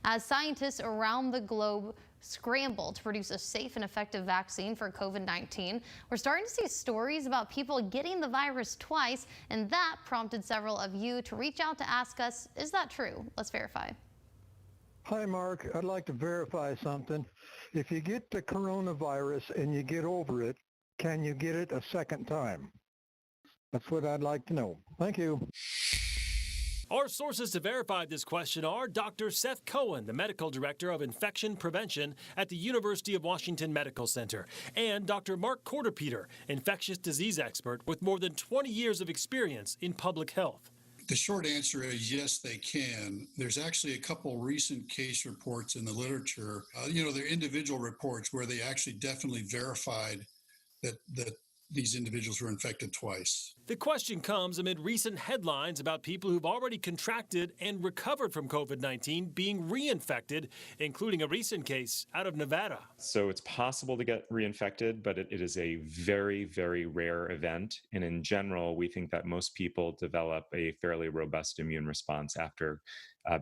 as scientists around the globe scramble to produce a safe and effective vaccine for COVID-19. We're starting to see stories about people getting the virus twice, and that prompted several of you to reach out to ask us, is that true? Let's verify. Hi, Mark. I'd like to verify something. If you get the coronavirus and you get over it, can you get it a second time? That's what I'd like to know. Thank you. Our sources to verify this question are Dr. Seth Cohen, the medical director of infection prevention at the University of Washington Medical Center, and Dr. Mark Kortepeter, infectious disease expert with more than 20 years of experience in public health. The short answer is yes, they can. There's actually a couple recent case reports in the literature. They're individual reports where they actually definitely verified that these individuals were infected twice. The question comes amid recent headlines about people who've already contracted and recovered from COVID-19 being reinfected, including a recent case out of Nevada. So it's possible to get reinfected, but it is a very, very rare event. And in general, we think that most people develop a fairly robust immune response after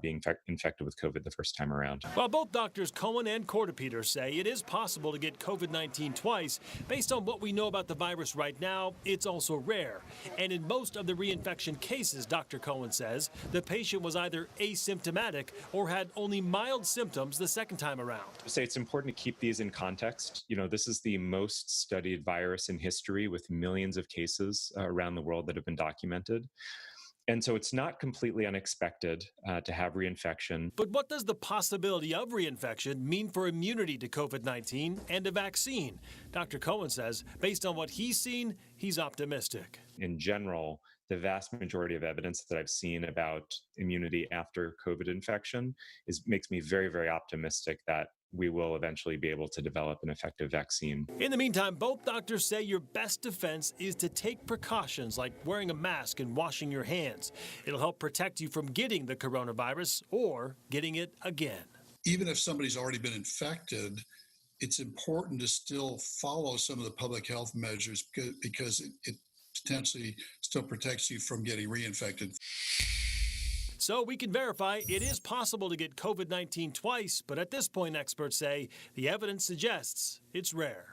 being infected with COVID the first time around. While both doctors Cohen and Kortepeter say it is possible to get COVID-19 twice, based on what we know about the virus right now, it's also rare. And in most of the reinfection cases, Dr. Cohen says, the patient was either asymptomatic or had only mild symptoms the second time around. I say it's important to keep these in context. This is the most studied virus in history with millions of cases around the world that have been documented. And so it's not completely unexpected to have reinfection. But what does the possibility of reinfection mean for immunity to COVID-19 and a vaccine? Dr. Cohen says, based on what he's seen, he's optimistic. In general, the vast majority of evidence that I've seen about immunity after COVID infection makes me very, very optimistic that we will eventually be able to develop an effective vaccine. In the meantime, both doctors say your best defense is to take precautions like wearing a mask and washing your hands. It'll help protect you from getting the coronavirus or getting it again. Even if somebody's already been infected, it's important to still follow some of the public health measures because it potentially still protects you from getting reinfected. So we can verify it is possible to get COVID-19 twice, but at this point, experts say the evidence suggests it's rare.